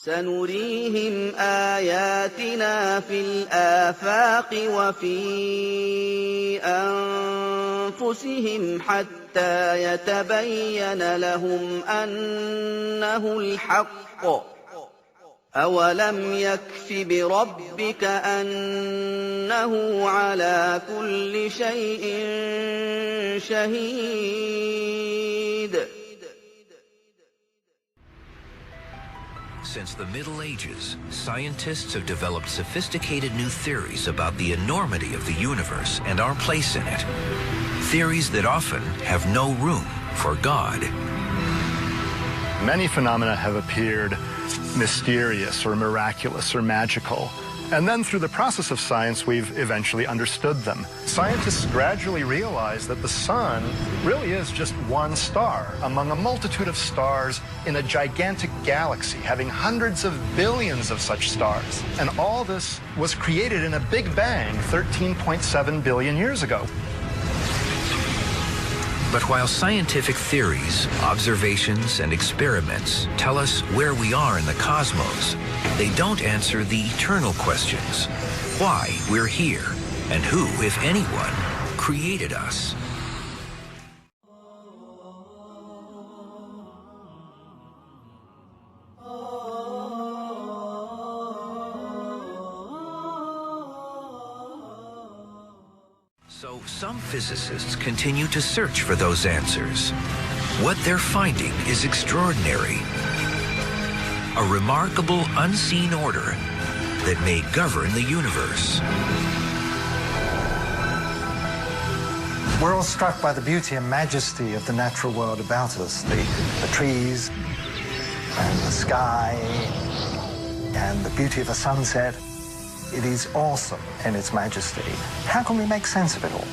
سنريهم آياتنا في الآفاق وفي أنفسهم حتى يتبين لهم أنه الحق أولم يكف بربك أنه على كل شيء شهيد. Since the Middle Ages, scientists have developed sophisticated new theories about the enormity of the universe and our place in it. Theories that often have no room for God. Many phenomena have appeared mysterious or miraculous or magical. And then through the process of science, we've eventually understood them. Scientists gradually realized that the sun really is just one star among a multitude of stars in a gigantic galaxy having hundreds of billions of such stars. And all this was created in a Big Bang 13.7 billion years ago. But while scientific theories, observations, and experiments tell us where we are in the cosmos, they don't answer the eternal questions: why we're here, and who, if anyone, created us. So some physicists continue to search for those answers. What they're finding is extraordinary. A remarkable unseen order that may govern the universe. We're all struck by the beauty and majesty of the natural world about us, the trees and the sky and the beauty of a sunset. It is awesome in its majesty. How can we make sense of it all?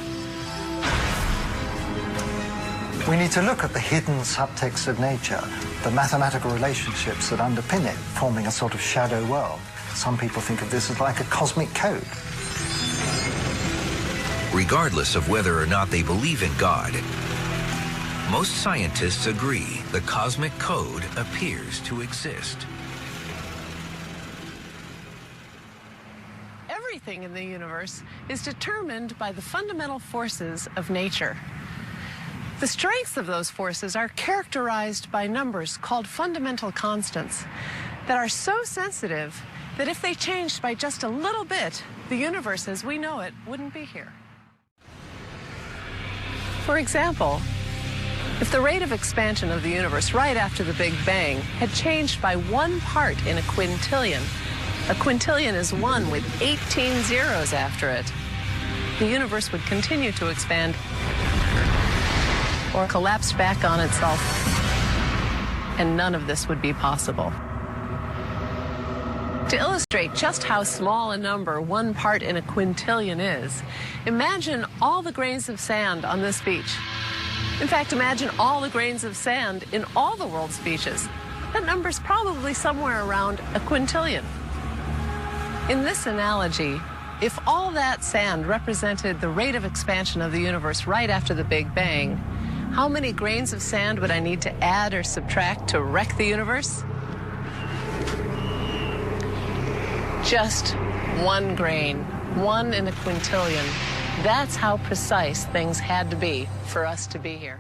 We need to look at the hidden subtext of nature, the mathematical relationships that underpin it, forming a sort of shadow world. Some people think of this as like a cosmic code. Regardless of whether or not they believe in God, most scientists agree the cosmic code appears to exist. Everything in the universe is determined by the fundamental forces of nature. The strengths of those forces are characterized by numbers called fundamental constants that are so sensitive that if they changed by just a little bit, the universe as we know it wouldn't be here. For example, if the rate of expansion of the universe right after the Big Bang had changed by 1 part in a quintillion is 1 with 18 zeros after it, the universe would continue to expand or collapse back on itself, and none of this would be possible. To illustrate just how small a number 1 part in a quintillion is, imagine all the grains of sand on this beach. In fact, imagine all the grains of sand in all the world's beaches. That number's probably somewhere around a quintillion. In this analogy, if all that sand represented the rate of expansion of the universe right after the Big Bang, how many grains of sand would I need to add or subtract to wreck the universe? Just 1 grain, 1 in a quintillion. That's how precise things had to be for us to be here.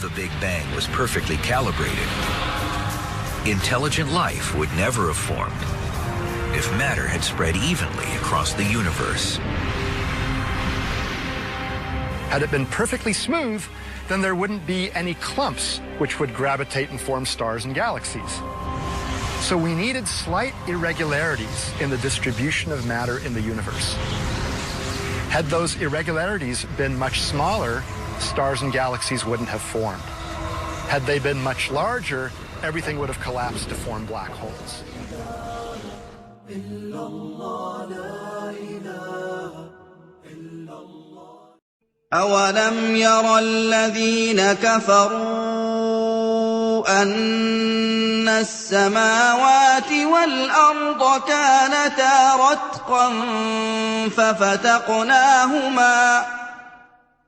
The Big Bang was perfectly calibrated, intelligent life would never have formed if matter had spread evenly across the universe. Had it been perfectly smooth, then there wouldn't be any clumps which would gravitate and form stars and galaxies. So we needed slight irregularities in the distribution of matter in the universe. Had those irregularities been much smaller, stars and galaxies wouldn't have formed. Had they been much larger, everything would have collapsed to form black holes. أولم ير الذين كفروا أن السماوات والأرض كانتا رتقا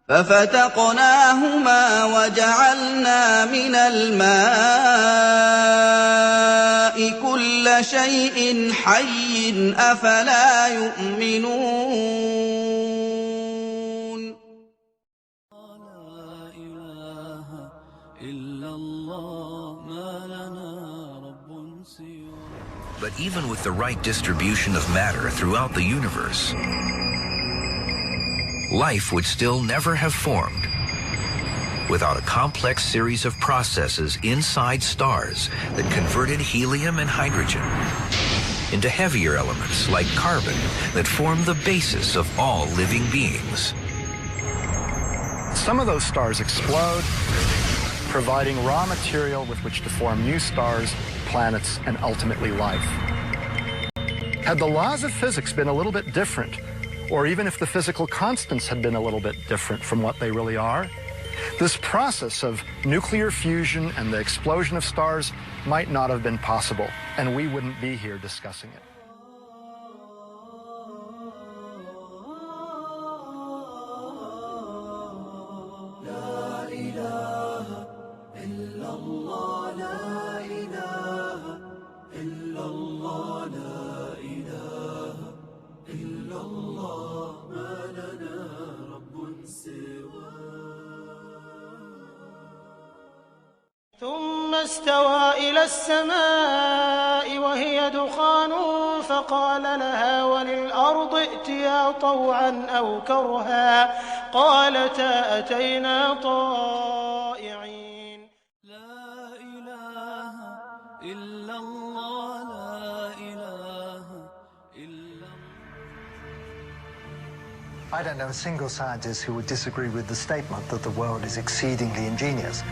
ففتقناهما وجعلنا من الماء كل شيء حي أفلا يؤمنون But even with the right distribution of matter throughout the universe, life would still never have formed without a complex series of processes inside stars that converted helium and hydrogen into heavier elements like carbon that form the basis of all living beings. Some of those stars explode, providing raw material with which to form new stars, planets, and ultimately life. Had the laws of physics been a little bit different, or even if the physical constants had been a little bit different from what they really are, this process of nuclear fusion and the explosion of stars might not have been possible, and we wouldn't be here discussing it. ثم استوى إلى السماء وهي دخان فقال لها وللأرض ائتيا طوعا أو كرها قالتا أتينا طائعين. لا إله إلا الله لا إله إلا الله. I don't know a single scientist who would disagree with the statement that the world is exceedingly ingenious.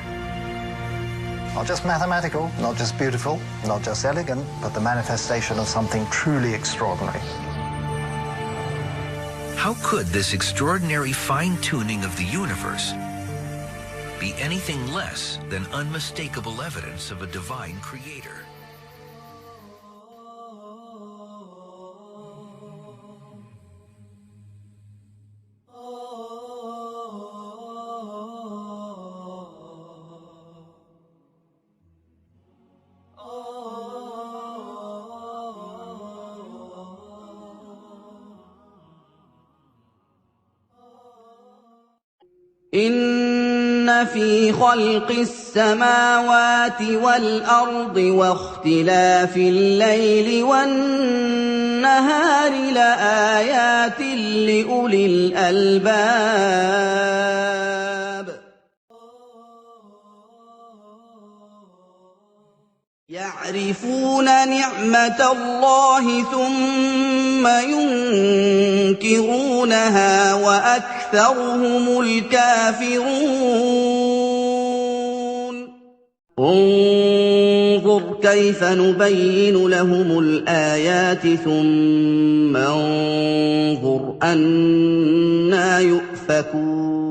Not just mathematical, not just beautiful, not just elegant, but the manifestation of something truly extraordinary. How could this extraordinary fine-tuning of the universe be anything less than unmistakable evidence of a divine creator? إن في خلق السماوات والأرض واختلاف الليل والنهار لآيات لأولي الألباب يعرفون نعمة الله ثم ينكرونها وأكثرهم الكافرون انظر كيف نبين لهم الآيات ثم انظر أنى يؤفكون